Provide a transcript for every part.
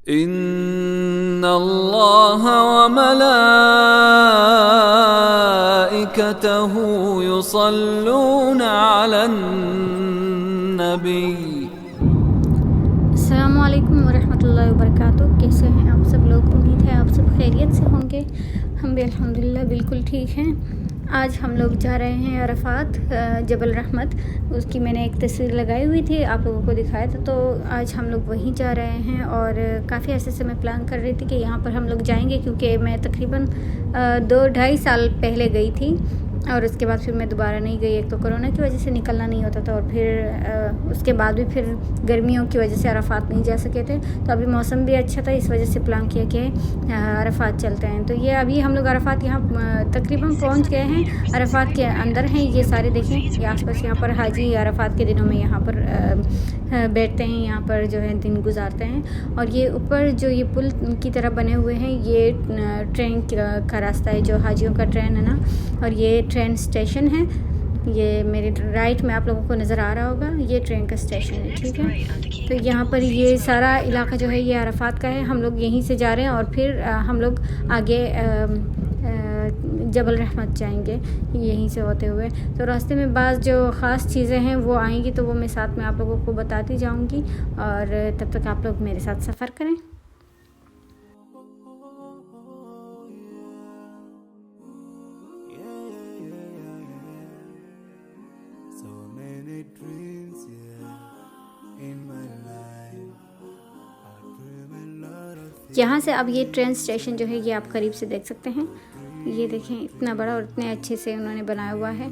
इन्नल्लाह व मलाइकतहु युसल्लूना अलन नबी। अस्सलामु अलैकुम वरहमतुल्लाहि वबरकातुहू। कैसे हैं आप सब लोग? उम्मीद है आप सब खैरियत से होंगे। हम भी अल्हम्दुलिल्लाह बिल्कुल ठीक हैं। आज हम लोग जा रहे हैं अरफात, जबल रहमत। उसकी मैंने एक तस्वीर लगाई हुई थी, आप लोगों को दिखाया था। तो आज हम लोग वहीं जा रहे हैं और काफ़ी ऐसे से मैं प्लान कर रही थी कि यहाँ पर हम लोग जाएंगे, क्योंकि मैं तकरीबन 2-2.5 साल पहले गई थी और उसके बाद फिर मैं दोबारा नहीं गई। एक तो कोरोना की वजह से निकलना नहीं होता था और फिर उसके बाद भी फिर गर्मियों की वजह से अरफात नहीं जा सके थे। तो अभी मौसम भी अच्छा था, इस वजह से प्लान किया कि अरफात चलते हैं। तो ये अभी हम लोग अरफात यहाँ तकरीबन पहुँच गए हैं। अरफात के अंदर हैं ये सारे, देखें ये आसपास यहाँ पर हाजी अरफात के दिनों में यहाँ पर बैठते हैं, यहाँ पर जो है दिन गुजारते हैं। और ये ऊपर जो ये पुल की तरह बने हुए हैं, ये ट्रेन का रास्ता है, जो हाजियों का ट्रेन है ना। और ये ट्रेन स्टेशन है, ये मेरे राइट में आप लोगों को नज़र आ रहा होगा, ये ट्रेन का स्टेशन है, ठीक है। तो यहाँ पर ये सारा इलाका जो है ये अरफात का है। हम लोग यहीं से जा रहे हैं और फिर हम लोग आगे जबल रहमत जाएंगे यहीं से होते हुए। तो रास्ते में बाज़ जो ख़ास चीज़ें हैं वो आएंगी, तो वो मैं साथ में आप लोगों को बताती जाऊंगी। और तब तक आप लोग मेरे साथ सफ़र करें। यहाँ से अब ये ट्रेन स्टेशन जो है ये आप करीब से देख सकते हैं। ये देखें इतना बड़ा और इतने अच्छे से उन्होंने बनाया हुआ है।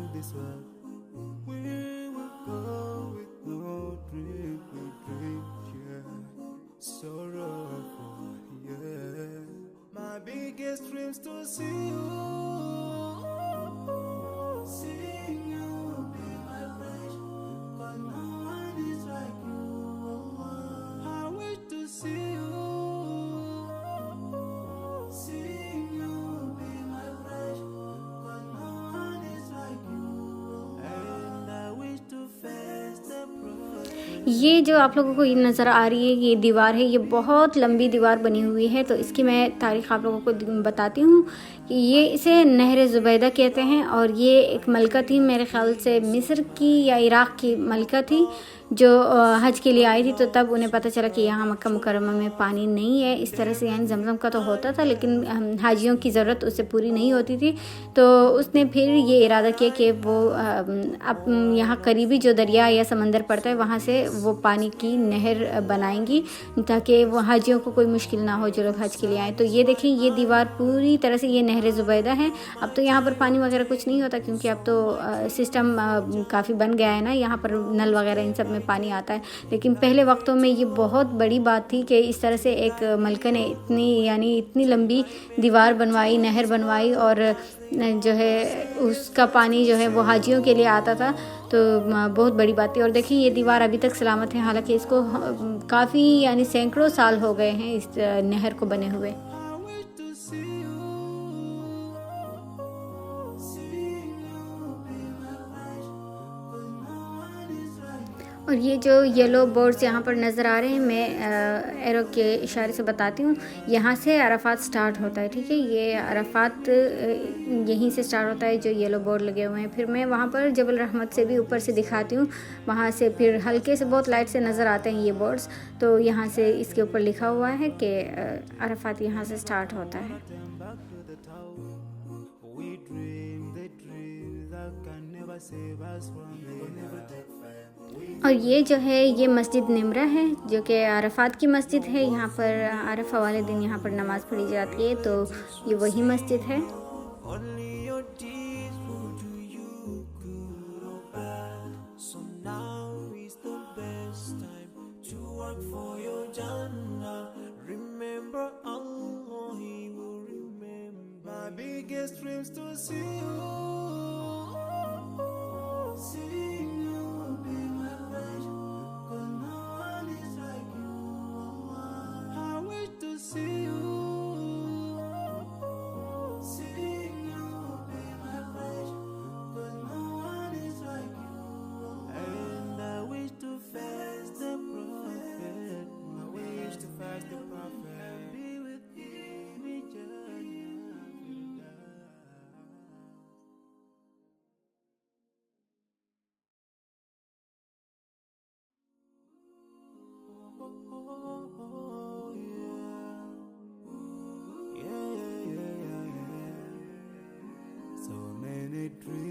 This world, we will go with no dream, yeah. Sorrowful, yeah. My biggest dreams to see you, seeing you be my wish, 'cause no one is like you. I wish to see you, seeing you be my wish, 'cause no one is like you. ये जो आप लोगों को ये नज़र आ रही है ये दीवार है, ये बहुत लंबी दीवार बनी हुई है। तो इसकी मैं तारीख़ आप लोगों को बताती हूँ कि ये इसे नहर ज़ुबैदा कहते हैं। और ये एक मलका थी, मेरे ख़्याल से मिस्र की या इराक़ की मलका थी, जो हज के लिए आई थी। तो तब उन्हें पता चला कि यहाँ मक्का मुकर्रमा में पानी नहीं है इस तरह से, यानी जमजम का तो होता था लेकिन हाजियों की ज़रूरत उससे पूरी नहीं होती थी। तो उसने फिर ये इरादा किया कि वो अब यहाँ करीबी जो दरिया या समंदर पड़ता है वहाँ से वो पानी की नहर बनाएंगी, ताकि वो हाजियों को कोई मुश्किल ना हो जो लोग हज के लिए आए। तो ये देखें ये दीवार पूरी तरह से ये नहर ज़ुबैदा है। अब तो यहाँ पर पानी वगैरह कुछ नहीं होता, क्योंकि अब तो सिस्टम काफ़ी बन गया है ना, यहाँ पर नल वगैरह इन सब में पानी आता है। लेकिन पहले वक्तों में ये बहुत बड़ी बात थी कि इस तरह से एक मलका ने इतनी लंबी दीवार बनवाई, नहर बनवाई, और जो है उसका पानी जो है वो हाजियों के लिए आता था। तो बहुत बड़ी बात थी। और देखिए ये दीवार अभी तक सलामत है, हालांकि इसको काफ़ी यानी सैकड़ों साल हो गए हैं इस नहर को बने हुए। और ये जो येलो बोर्ड्स यहाँ पर नज़र आ रहे हैं, मैं एरो के इशारे से बताती हूँ। यहाँ से अरफात स्टार्ट होता है, ठीक है। ये अरफात यहीं से स्टार्ट होता है, जो येलो बोर्ड लगे हुए हैं। फिर मैं वहाँ पर जबल रहमत से भी ऊपर से दिखाती हूँ, वहाँ से फिर हल्के से बहुत लाइट से नज़र आते हैं ये बोर्ड्स। तो यहाँ से इसके ऊपर लिखा हुआ है कि अरफात यहाँ से स्टार्ट होता है। और ये जो है ये मस्जिद निमरा है, जो कि अरफात की मस्जिद है। यहाँ पर अरफा वाले दिन यहाँ पर नमाज़ पढ़ी जाती है, तो ये वही मस्जिद है। biggest dreams to see you,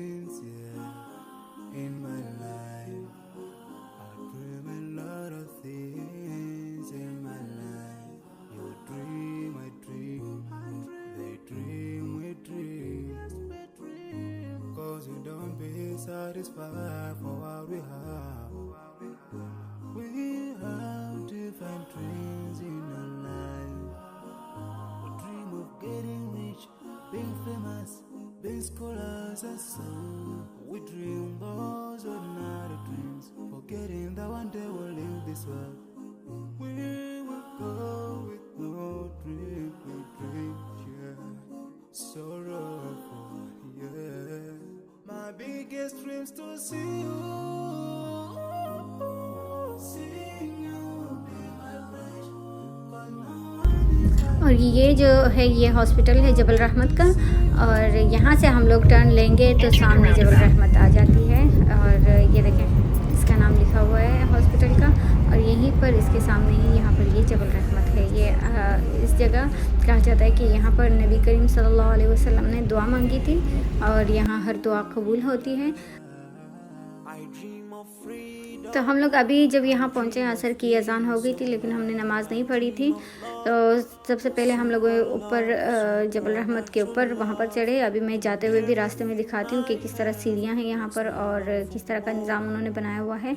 things, yeah, in my life. I dream a lot of things in my life. You dream, I dream, they dream, we dream. 'Cause we don't be satisfied for what we have. We have different dreams in our life. We dream of getting rich, being famous, being scholars and so. We dream those ordinary dreams, forgetting that one day we'll leave this world. We will go with no dream, we dream, yeah. Sorrowful, yeah. My biggest dreams to see you. और ये जो है ये hospital है जबल रहमत का, और यहाँ से हम लोग टर्न लेंगे तो सामने जबल रहमत आ जाती है। और ये देखें इसका नाम लिखा हुआ है हॉस्पिटल का, और यहीं पर इसके सामने ही यहाँ पर ये जबल रहमत है। ये इस जगह कहा जाता है कि यहाँ पर नबी करीम सल्लल्लाहु अलैहि वसल्लम ने दुआ मांगी थी और यहाँ हर दुआ कबूल होती है। तो हम लोग अभी जब यहाँ पहुँचे असर की अजान हो गई थी, लेकिन हमने नमाज़ नहीं पढ़ी थी। तो सबसे पहले हम लोग ऊपर जबल रहमत के ऊपर वहाँ पर चढ़े। अभी मैं जाते हुए भी रास्ते में दिखाती हूँ कि किस तरह सीढ़ियाँ हैं यहाँ पर और किस तरह का निज़ाम उन्होंने बनाया हुआ है।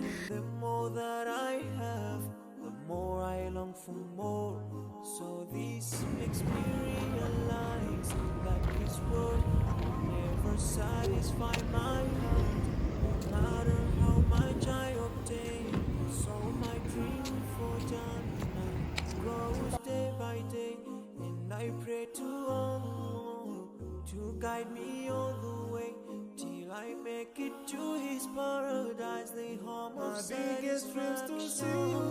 I pray to Allah to guide me all the way till I make it to His paradise, the home of my biggest dreams to see you.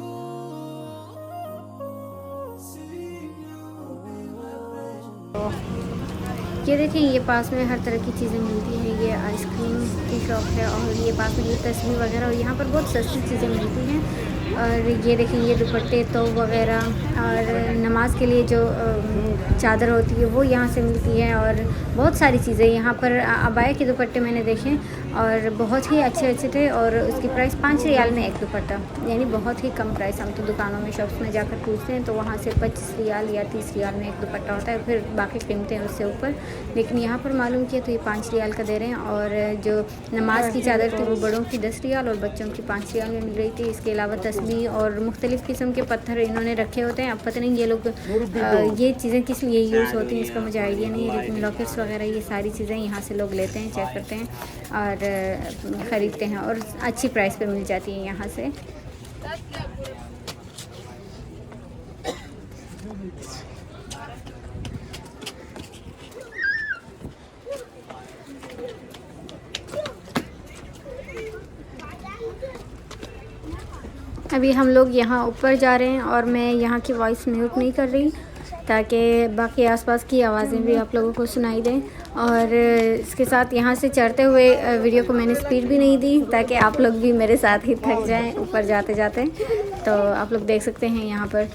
ये देखें ये पास में हर तरह की चीज़ें मिलती हैं। ये आइसक्रीम की शॉप है और ये पास में ये तस्वीर वगैरह, और यहाँ पर बहुत सस्ती चीज़ें मिलती हैं। और ये देखें ये दुपट्टे तो वगैरह और नमाज के लिए जो चादर होती है वो यहाँ से मिलती है, और बहुत सारी चीज़ें यहाँ पर। अबाया के दुपट्टे मैंने देखे और बहुत ही अच्छे अच्छे थे, और उसकी प्राइस 5 रियाल में एक दुपट्टा, यानी बहुत ही कम प्राइस। हम तो दुकानों में शॉप्स में जाकर पूछते हैं तो वहाँ से 25 रियाल या 30 रियाल में एक दुपट्टा होता है, फिर बाकी कीमतें उससे ऊपर। लेकिन यहाँ पर मालूम किया तो ये 5 रियाल का दे रहे हैं। और जो नमाज की चादर थी वो बड़ों की 10 रियाल और बच्चों की 5 रियाल में मिल रही थी। इसके अलावा तस्बीह और मुख्तलिफ़ किस्म के पत्थर इन्होंने रखे होते हैं। अब पता नहीं ये लोग ये चीज़ें किस लिए यूज़ होती हैं इसका मुझे आइडिया नहीं है, लेकिन लॉकेट्स वगैरह ये सारी चीज़ें यहाँ से लोग लेते हैं, चेक करते हैं और ख़रीदते हैं, और अच्छी प्राइस पे मिल जाती है यहाँ से। अभी हम लोग यहाँ ऊपर जा रहे हैं और मैं यहाँ की वॉइस म्यूट नहीं कर रही ताकि बाकी आसपास की आवाज़ें भी आप लोगों को सुनाई दें। और इसके साथ यहाँ से चढ़ते हुए वीडियो को मैंने स्पीड भी नहीं दी ताकि आप लोग भी मेरे साथ ही थक जाएं ऊपर जाते जाते। तो आप लोग देख सकते हैं यहाँ पर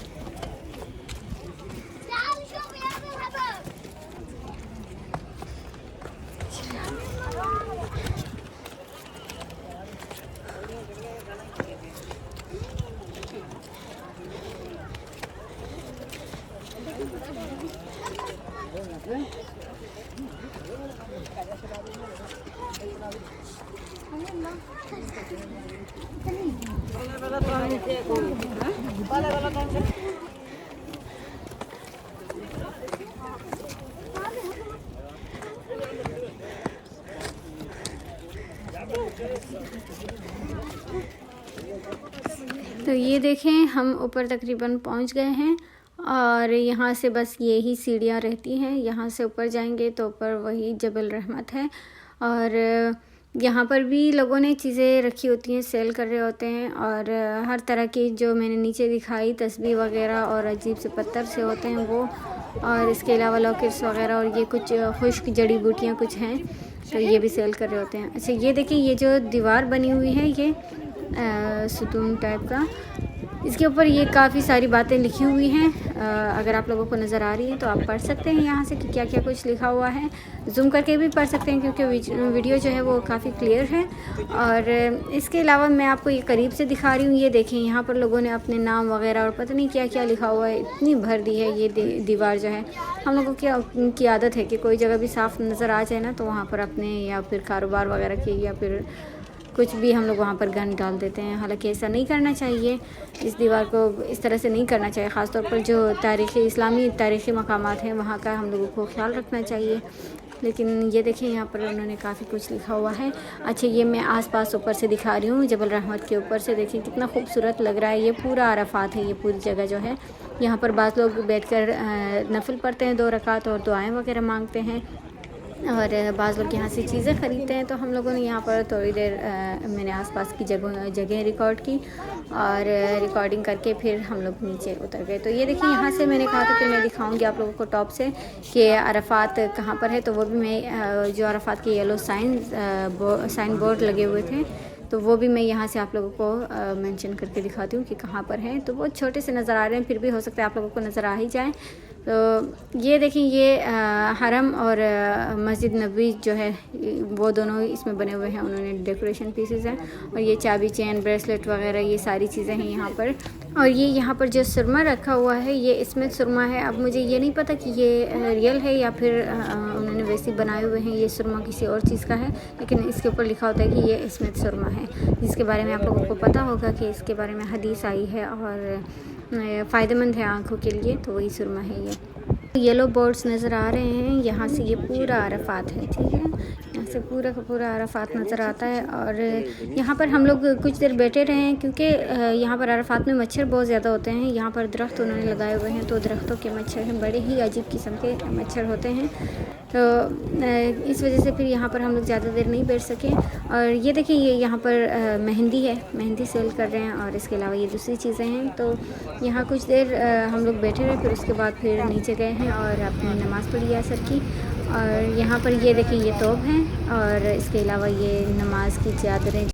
तो ये देखें हम ऊपर तकरीबन पहुंच गए हैं, और यहाँ से बस यही सीढ़ियाँ रहती हैं। यहाँ से ऊपर जाएंगे तो ऊपर वही जबल रहमत है, और यहाँ पर भी लोगों ने चीज़ें रखी होती हैं, सेल कर रहे होते हैं। और हर तरह की जो मैंने नीचे दिखाई तस्बीह वगैरह और अजीब से पत्थर से होते हैं वो, और इसके अलावा लॉकेट्स वगैरह, और ये कुछ खुश्क जड़ी बूटियाँ कुछ हैं तो ये भी सेल कर रहे होते हैं। अच्छा ये देखिए ये जो दीवार बनी हुई है ये सुतून टाइप का, इसके ऊपर ये काफ़ी सारी बातें लिखी हुई हैं। अगर आप लोगों को नज़र आ रही है तो आप पढ़ सकते हैं यहाँ से कि क्या क्या कुछ लिखा हुआ है। जूम करके भी पढ़ सकते हैं क्योंकि वीडियो जो है वो काफ़ी क्लियर है। और इसके अलावा मैं आपको ये करीब से दिखा रही हूँ। ये देखें, यहाँ पर लोगों ने अपने नाम वगैरह और पता नहीं क्या क्या लिखा हुआ है, इतनी भर दी है ये दीवार जो है। हम लोगों की आदत है कि कोई जगह भी साफ़ नज़र आ जाए ना तो वहाँ पर अपने या फिर कारोबार वगैरह की या फिर कुछ भी हम लोग वहाँ पर गंद डाल देते हैं। हालांकि ऐसा नहीं करना चाहिए, इस दीवार को इस तरह से नहीं करना चाहिए। ख़ास तौर पर जो इस्लामी तारीख़ी मकामात हैं वहाँ का हम लोगों को ख्याल रखना चाहिए। लेकिन ये देखें, यहाँ पर उन्होंने काफ़ी कुछ लिखा हुआ है। अच्छा, ये मैं आसपास ऊपर से दिखा रही हूँ, जबल रहमत के ऊपर से देखिए कितना खूबसूरत लग रहा है। ये पूरा अरफात है, ये पूरी जगह जो है। यहाँ पर बाज़ लोग बैठकर नफिल पढ़ते हैं 2 रकात और दुआएं वगैरह मांगते हैं, और बाज़ लोग यहाँ से चीज़ें ख़रीदते हैं। तो हम लोगों ने यहाँ पर थोड़ी देर मैंने आसपास की जगह रिकॉर्ड की और रिकॉर्डिंग करके फिर हम लोग नीचे उतर गए। तो ये देखिए, यहाँ से मैंने कहा था कि मैं दिखाऊंगी आप लोगों को टॉप से कि अरफात कहाँ पर है। तो वो भी मैं जो अरफात के येलो साइन बोर्ड लगे हुए थे तो वो भी मैं यहाँ से आप लोगों को मेंशन करके दिखाती हूँ कि कहाँ पर है। तो बहुत छोटे से नज़र आ रहे हैं, फिर भी हो सकता है आप लोगों को नज़र आ ही जाए। तो ये देखें, ये हरम और मस्जिद नबी जो है वो दोनों इसमें बने हुए हैं। उन्होंने डेकोरेशन पीसेस हैं और ये चाबी, चेन, ब्रेसलेट वगैरह ये सारी चीज़ें हैं यहाँ पर। और ये यहाँ पर जो सुरमा रखा हुआ है ये इसमें सुरमा है। अब मुझे ये नहीं पता कि ये रियल है या फिर उन्होंने वैसे बनाए हुए हैं। ये सुरमा किसी और चीज़ का है, लेकिन इसके ऊपर लिखा होता है कि ये इसमें सुरमा है, जिसके बारे में आप लोगों को पता होगा कि इसके बारे में हदीस आई है और फ़ायदेमंद है आँखों के लिए। तो वही सुरमा है। ये येलो बोर्ड्स नज़र आ रहे हैं, यहाँ से ये पूरा अरफात है, ठीक है। यहाँ से पूरा का पूरा अरफात नज़र आता है। और यहाँ पर हम लोग कुछ देर बैठे रहे हैं क्योंकि यहाँ पर अरफात में मच्छर बहुत ज़्यादा होते हैं। यहाँ पर दरख्त उन्होंने लगाए हुए हैं तो दरख्तों के मच्छर हैं, बड़े ही अजीब किस्म के मच्छर होते हैं। तो इस वजह से फिर यहाँ पर हम लोग ज़्यादा देर नहीं बैठ सके। और ये देखिए, ये यहाँ पर मेहंदी है, मेहंदी सेल कर रहे हैं और इसके अलावा ये दूसरी चीज़ें हैं। तो यहाँ कुछ देर हम लोग बैठे रहे, फिर उसके बाद फिर नीचे गए हैं और अपनी नमाज़ पढ़ी असर की। और यहाँ पर ये देखिए, ये तोप हैं और इसके अलावा ये नमाज की चादरें